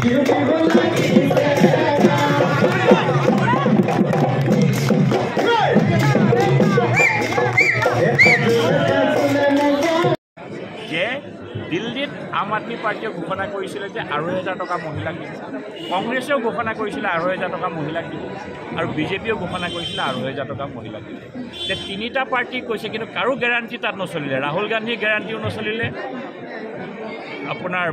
যে দিল্লীত আম আদমি পাৰ্টিয়ে ঘোষণা কৰিছিলে যে ২,৫০০ টকা মহিলাক দিব, কংগ্ৰেছেও ঘোষণা কৰিছিলে ২,৫০০ টকা মহিলাক দিব, আৰু বিজেপিয়েও ঘোষণা কৰিছিলে ২,৫০০ টকা মহিলাক দিব। যে তিনিটা পাৰ্টি কৈছে, কিন্তু কাৰো গেৰাণ্টি তাত নচলিলে। ৰাহুল গান্ধীৰ গেৰাণ্টিও নচলিলে, আপোনাৰ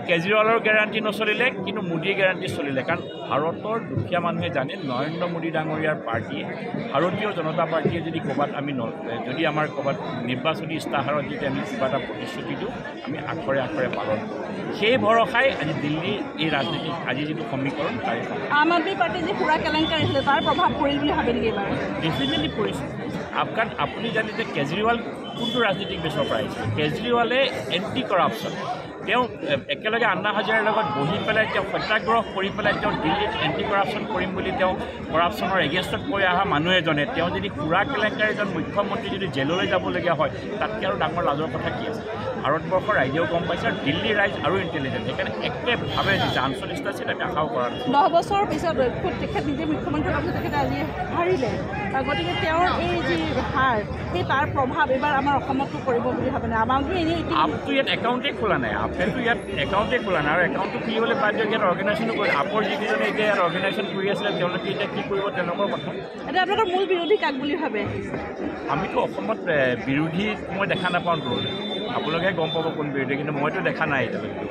কেজৰিৱালৰ গেৰাণ্টি নচলিলে, কিন্তু মোদীৰ গেৰাণ্টি চলিলে। কাৰণ ভাৰতৰ দুখীয়া মানুহে জানে নৰেন্দ্ৰ মোদী ডাঙৰীয়াৰ পাৰ্টীয়ে, ভাৰতীয় জনতা পাৰ্টীয়ে যদি ক'ৰবাত আমি যদি আমাৰ ক'ৰবাত নিৰ্বাচনী ইস্তাহাৰত যদি আমি কিবা এটা প্ৰতিশ্ৰুতি দিওঁ, আমি আখৰে আখৰে পালন কৰোঁ। সেই ভৰসাই আজি দিল্লীৰ এই ৰাজনীতিক আজি যিটো সমীকৰণ তাৰে আম আদমি পাৰ্টি যি সুৰা কেলেংকাৰী আছিলে তাৰ প্ৰভাৱ পৰিল বুলি ভাবে নেকি এইবাৰ? ডেফিনেটলি পৰিছে। কাৰণ আপুনি জানে যে কেজৰিৱাল কোনটো ৰাজনীতিক বেছৰ পৰা আহিছে। কেজৰিৱালে এণ্টি কৰাপশ্যন, তেওঁ একেলগে আন্না হাজাৰেৰ লগত বহি পেলাই তেওঁ সত্যাগ্ৰহ কৰি পেলাই তেওঁ দিল্লীত এণ্টি কৰাপশ্যন কৰিম বুলি তেওঁ কৰাপশ্যনৰ এগেইনষ্টত কৈ অহা মানুহ এজনে তেওঁ যদি সুৰা কেলেংকাৰী এজন মুখ্যমন্ত্ৰী যদি জেললৈ যাবলগীয়া হয়, তাতকৈ আৰু ডাঙৰ লাজৰ কথা কি আছে? ভাৰতবৰ্ষৰ ৰাইজেও গম পাইছে, আৰু দিল্লীৰ ৰাইজ আৰু ইণ্টেলিজেণ্ট। সেইকাৰণে একেভাৱে যে আঞ্চলিকতা আছিল আমি আশাও কৰা নাছিলোঁ। 10 বছৰৰ পিছত তেখেত নিজে মুখ্যমন্ত্ৰী হোৱাৰ পিছত তেখেতে আজি হাৰিলে, গতিকে তেওঁৰ এই যি হাৰ, সেই তাৰ প্ৰভাৱ এইবাৰ আমাৰ অসমতো পৰিব বুলি ভাবে নাই? আমাকতো এনেই আপটো ইয়াত একাউণ্টেই খোলা নাই, আপেতো ইয়াত একাউণ্টেই খোলা নাই, আৰু একাউণ্টটো খুলিবলৈ বাদ দিয়ক, ইয়াত অৰ্গেনাইজেশ্যনো কৰে। আপৰ যিকেইজনে এতিয়া ইয়াত অৰ্গেনাইজেশ্যন কৰি আছিলে তেওঁলোকে এতিয়া কি কৰিব তেওঁলোকৰ কথা। এতিয়া আপোনালোকৰ মূল বিৰোধী কাক বুলি ভাবে? আমিতো অসমত বিৰোধী মই দেখা নাপাওঁ দূৰলৈ, আপোনালোকে গম পাব কোন বিৰোধী, কিন্তু মইতো দেখা নাই এতিয়ালৈকে।